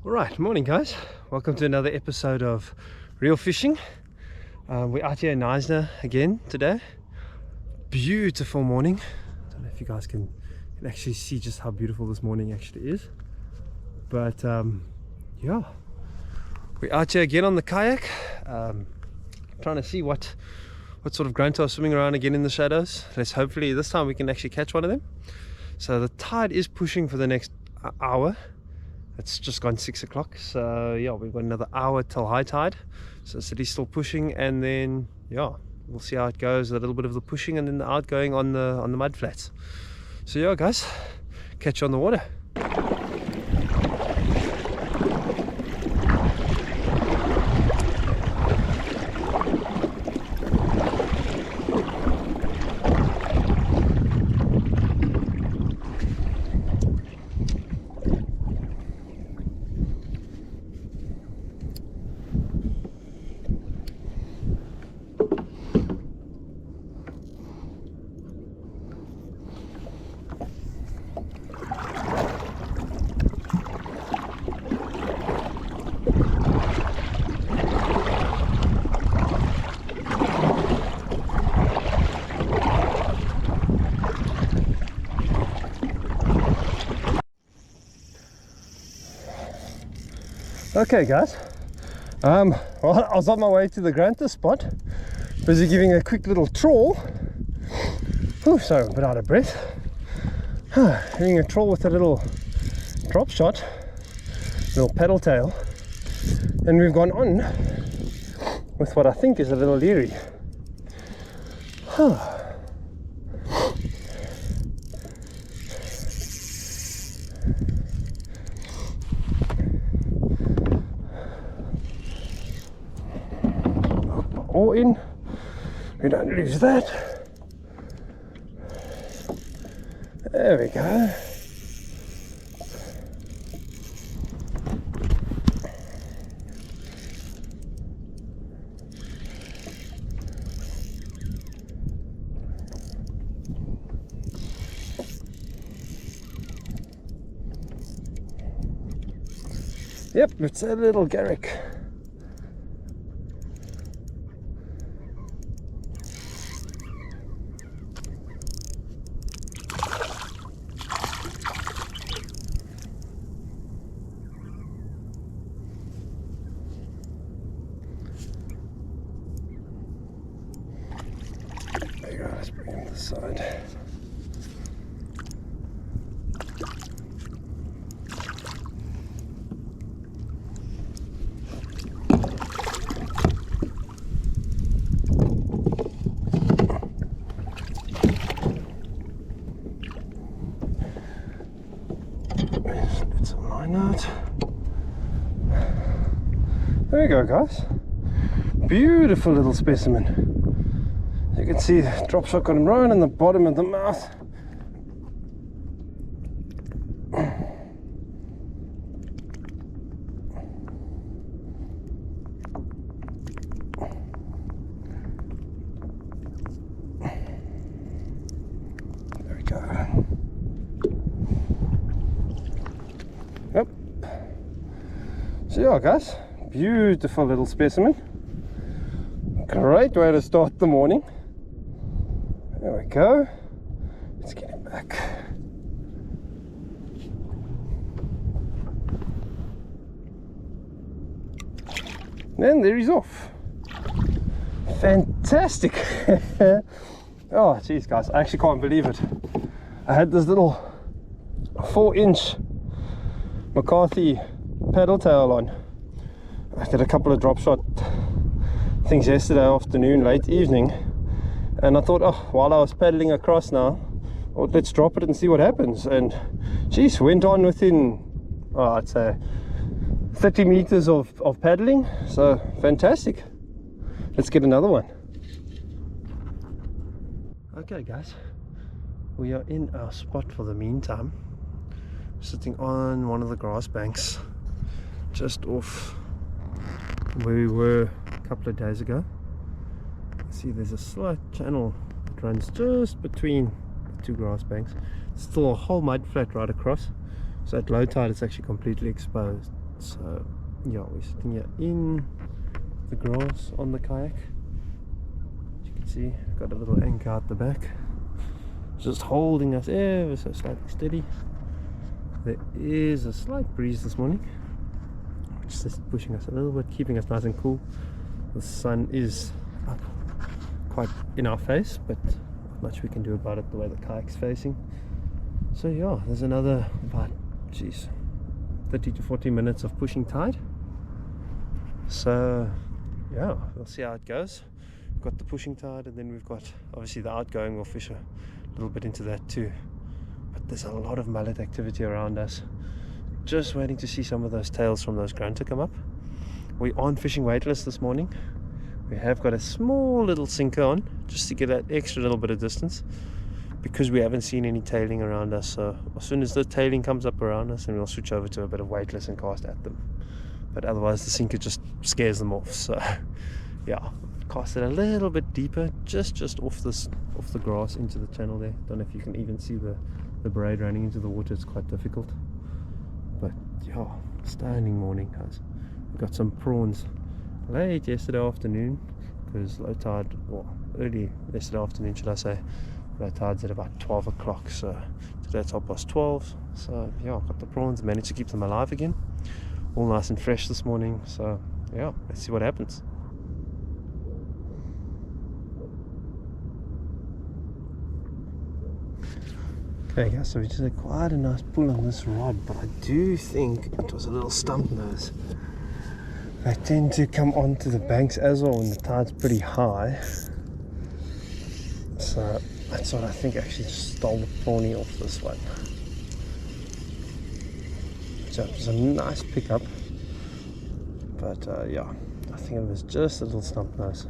Alright, morning guys. Welcome to another episode of Real Fishing. We're out here in Knysna again today. Beautiful morning. I don't know if you guys can actually see just how beautiful this morning actually is. But yeah, we're out here again on the kayak. Trying to see what sort of grunter are swimming around again in the shadows. Hopefully this time we can actually catch one of them. So the tide is pushing for the next hour. It's just gone 6 o'clock, so yeah, we've got another hour till high tide. So the city's still pushing, and then yeah, we'll see how it goes. A little bit of the pushing and then the outgoing on the mud flats. So yeah guys, catch you on the water. Okay guys, well, I was on my way to the grunter spot, busy giving a quick little trawl. Oh, sorry, I'm a bit out of breath. Having a trawl with a little drop shot, little paddle tail, and we've gone on with what I think is a little leery. All in, we don't lose that. There we go. Yep, it's a little Kayak. Let's bring him to the side. Get some line out. There we go guys. Beautiful little specimen. You can see the drop shot got him right in the bottom of the mouth. There we go. Yep. So yeah guys, beautiful little specimen. Great way to start the morning. There we go. Let's get him back. And there he's off. Fantastic. Oh geez guys, I actually can't believe it. I had this little 4-inch Mcarthy paddle tail on. I did a couple of drop shot things yesterday afternoon, late evening. And I thought, oh, while I was paddling across now, well, let's drop it and see what happens. And geez, went on within, I'd say 30 meters of paddling. So fantastic. Let's get another one. Okay guys, we are in our spot for the meantime. Sitting on one of the grass banks, just off where we were a couple of days ago. See, there's a slight channel that runs just between the two grass banks. Still a whole mud flat right across, so at low tide it's actually completely exposed. So yeah, we're sitting here in the grass on the kayak. As you can see, I've got a little anchor out the back, just holding us ever so slightly steady. There is a slight breeze this morning, which is just pushing us a little bit, keeping us nice and cool. The sun is up quite in our face, but not much we can do about it the way the kayak's facing. So yeah, there's another about 30 to 40 minutes of pushing tide. So yeah, we'll see how it goes. We've got the pushing tide, and then we've got obviously the outgoing. We'll fish a little bit into that too. But there's a lot of mullet activity around us. Just waiting to see some of those tails from those grunter come up. We aren't fishing weightless this morning. We have got a small little sinker on just to get that extra little bit of distance, because we haven't seen any tailing around us. So as soon as the tailing comes up around us, then we'll switch over to a bit of weightless and cast at them. But otherwise the sinker just scares them off. So yeah, cast it a little bit deeper, just off the grass into the channel there. Don't know if you can even see the braid running into the water. It's quite difficult. But yeah, stunning morning, guys. We got some prawns late yesterday afternoon, because low tide, well, early yesterday afternoon should I say, low tide's at about 12 o'clock, so today it's 12:30. So yeah, I've got the prawns, managed to keep them alive again, all nice and fresh this morning. So yeah, let's see what happens. Okay guys, so we just had quite a nice pull on this rod, but I do think it was a little stump nose. They tend to come onto the banks as well when the tide's pretty high. So that's what I think actually just stole the prawny off this one. So it was a nice pickup, but yeah, I think it was just a little stump nose.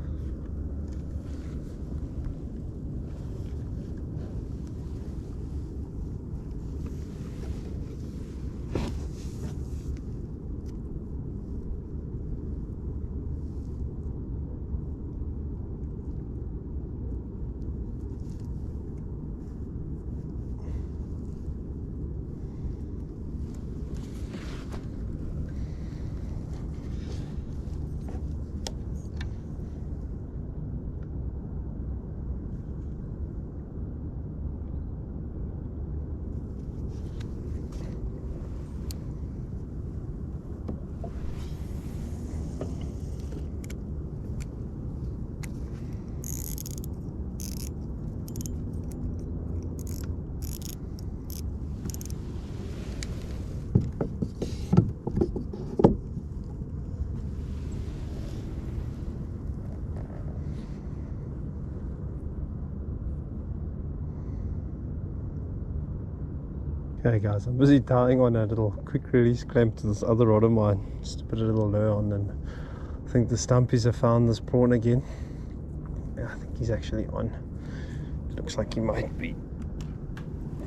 Okay guys, I'm busy tying on a little quick release clamp to this other rod of mine, just to put a little lure on, and I think the stumpies have found this prawn again. Yeah, I think he's actually on. It looks like he might be.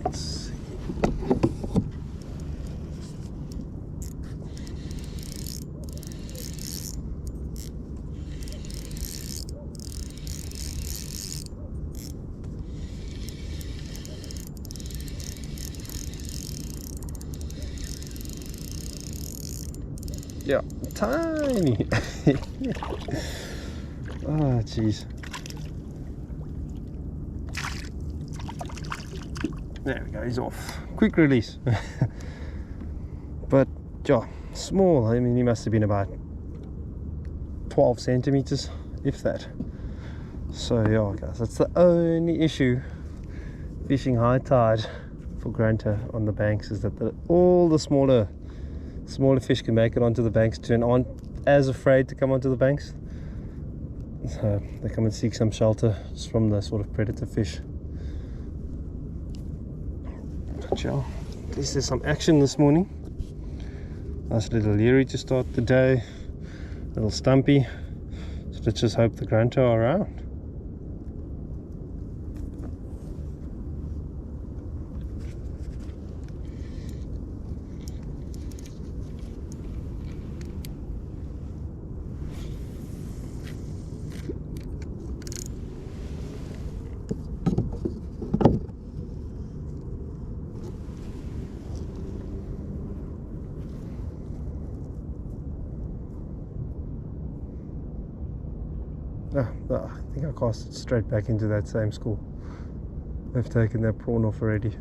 Let's see. Yeah, tiny. Oh, jeez. There we go, he's off. Quick release. But, yeah, small. I mean, he must have been about 12 centimeters, if that. So, yeah, guys, that's the only issue fishing high tide for grunter on the banks, is that all the smaller fish can make it onto the banks too, and aren't as afraid to come onto the banks. So they come and seek some shelter just from the sort of predator fish. But yeah, at least there's some action this morning. Nice little leery to start the day, little stumpy. So let's just hope the grunter are around. I think I cast it straight back into that same school. They've taken that prawn off already.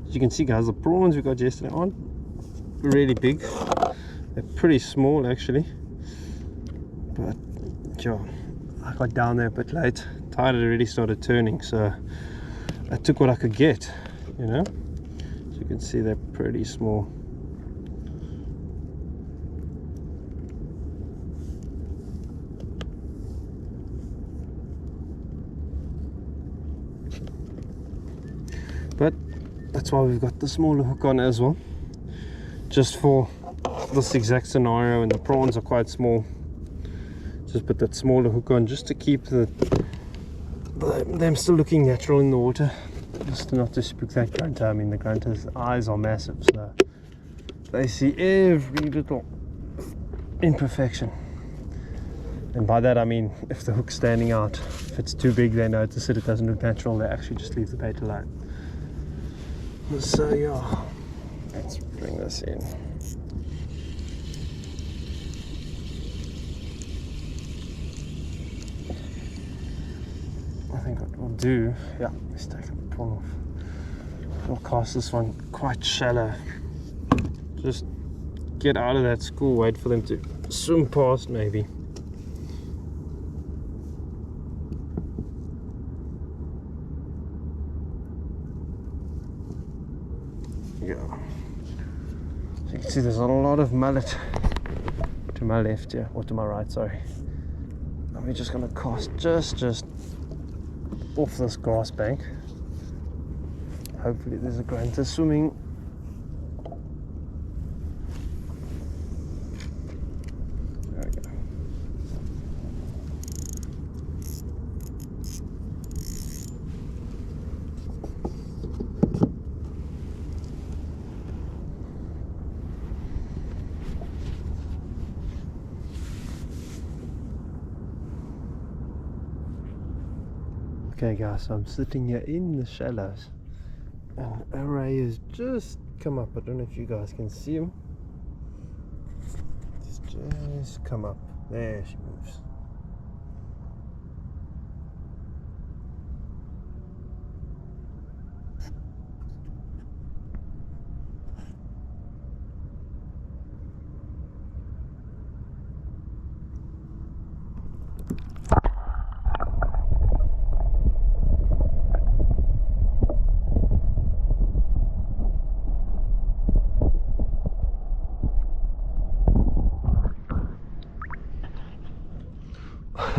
As you can see, guys, the prawns we got yesterday aren't really big. They're pretty small actually, but yeah, I got down there a bit late. Tide had already started turning, so I took what I could get, you know. As you can see, they're pretty small. But that's why we've got the smaller hook on as well, just for this exact scenario. And the prawns are quite small, just put that smaller hook on just to keep them still looking natural in the water, just not to spook that grunter. I mean, the grunter's eyes are massive, so they see every little imperfection. And by that I mean, if the hook's standing out, if it's too big, they notice it doesn't look natural, they actually just leave the bait alone. So yeah, let's bring this in. I think what we'll do, yeah, let's take the prawn off. We'll cast this one quite shallow. Just get out of that school, wait for them to swim past maybe. Yeah. So you can see there's a lot of mullet to my left here, or to my right, sorry. And we're just gonna cast just off this grass bank. Hopefully there's a grunter swimming. There we go. Okay guys, so I'm sitting here in the shallows and a ray has just come up. I don't know if you guys can see him. Just come up. There she moves.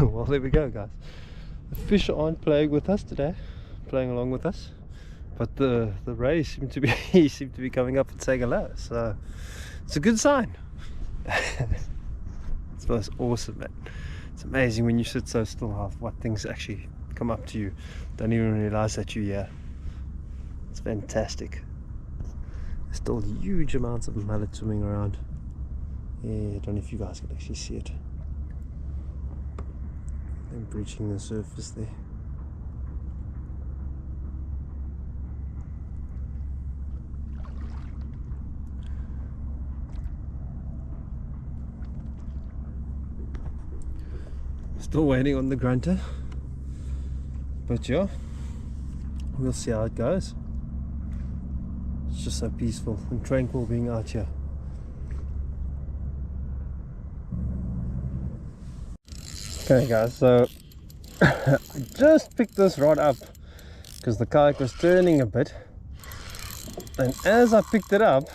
Well, there we go, guys. The fish aren't playing with us today, playing along with us, but the rays seem to be coming up and saying hello, so it's a good sign. It's most awesome, man. It's amazing when you sit so still how what things actually come up to you, don't even realize that you're here. It's fantastic. There's still huge amounts of mullet swimming around. Yeah, I don't know if you guys can actually see it. I'm breaching the surface there. Still waiting on the grunter, but yeah, we'll see how it goes. It's just so peaceful and tranquil being out here. Okay guys, so I just picked this rod up because the kayak was turning a bit, and as I picked it up,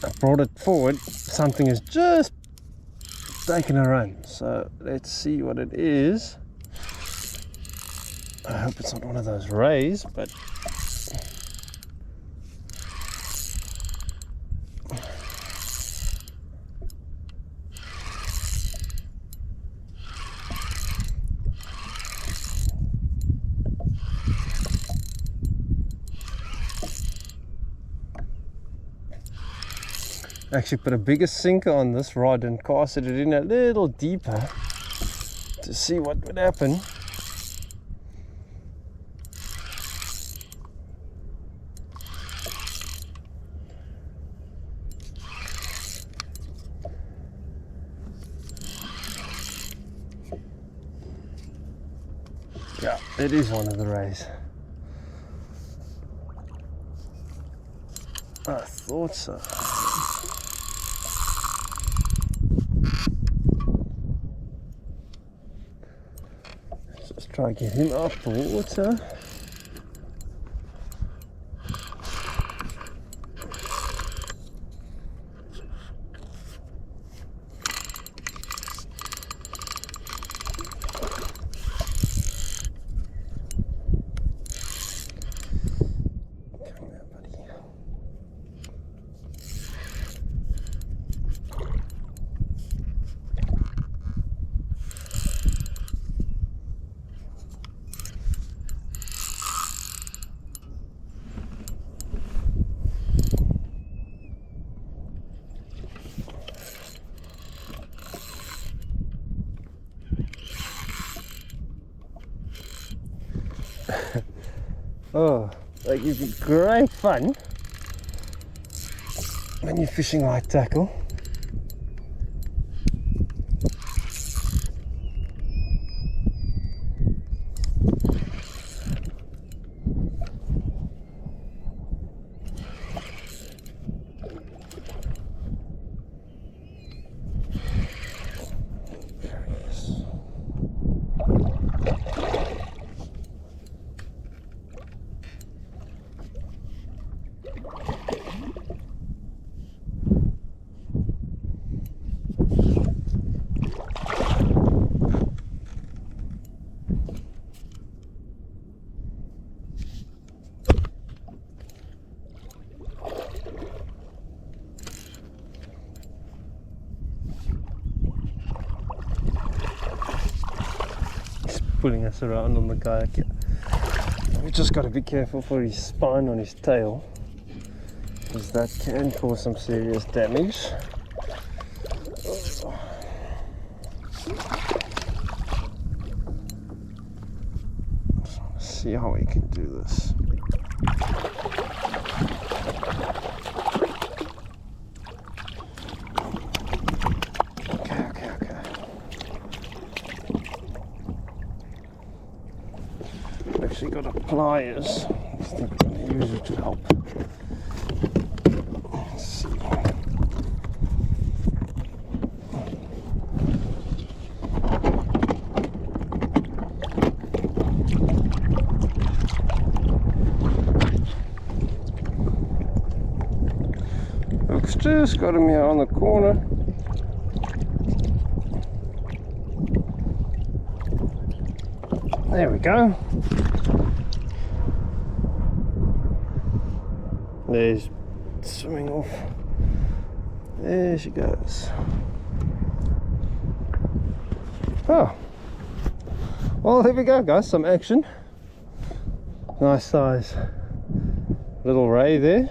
I brought it forward, something has just taken a run. So let's see what it is. I hope it's not one of those rays, but Actually put a bigger sinker on this rod and casted it in a little deeper to see what would happen. Yeah, it is one of the rays. I thought so. Let's just try to get him up the water. Oh, like it'd be great fun when you're fishing light tackle. Pulling us around on the kayak. We just got to be careful for his spine on his tail, because that can cause some serious damage. Let's see how we can do this. Actually got a pliers. I think I'm going to use it to help. Let's see. Looks just got him here on the corner. There we go. There's swimming off. There she goes. Oh, well, there we go, guys. Some action. Nice size little ray there.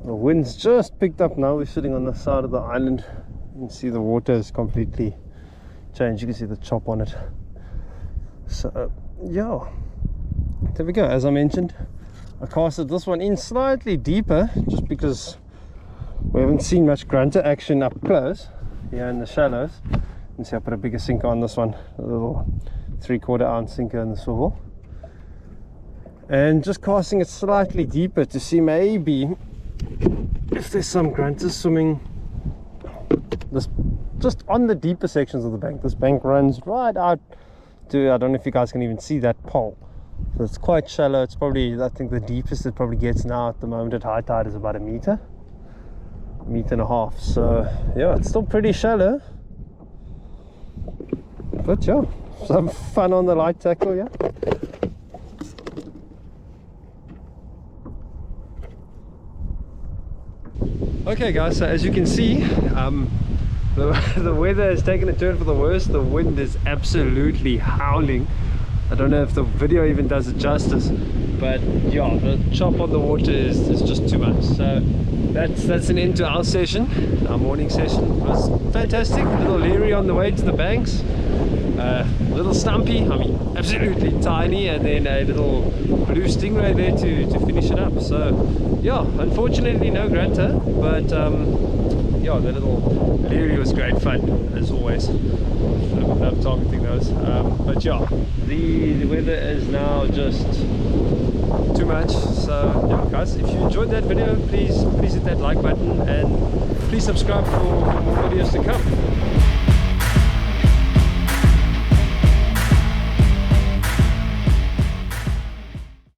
The wind's just picked up now. We're sitting on the side of the island. You can see the water is completely changed. You can see the chop on it. So yeah, there we go. As I mentioned, I casted this one in slightly deeper just because we haven't seen much grunter action up close here in the shallows. You can see I put a bigger sinker on this one, a little 3/4 ounce sinker in the swivel, and just casting it slightly deeper to see maybe if there's some grunters swimming this just on the deeper sections of the bank. This bank runs right out to, I don't know if you guys can even see that pole. So it's quite shallow. It's probably, I think the deepest it probably gets now at the moment at high tide is about a meter and a half. So yeah, it's still pretty shallow, but yeah, some fun on the light tackle. Yeah, okay guys, so as you can see, the weather has taken a turn for the worse. The wind is absolutely howling. I don't know if the video even does it justice. but yeah, the chop on the water is just too much. So that's an end to our session, our morning session. It was fantastic. A little leery on the way to the banks, a little stumpy, I mean absolutely tiny, and then a little blue stingray there to finish it up. So yeah, unfortunately no grunter, but yeah, the little leery was great fun as always. Love targeting those, but yeah, the weather is now just too much. So yeah guys, if you enjoyed that video, please hit that like button, and please subscribe for more videos to come.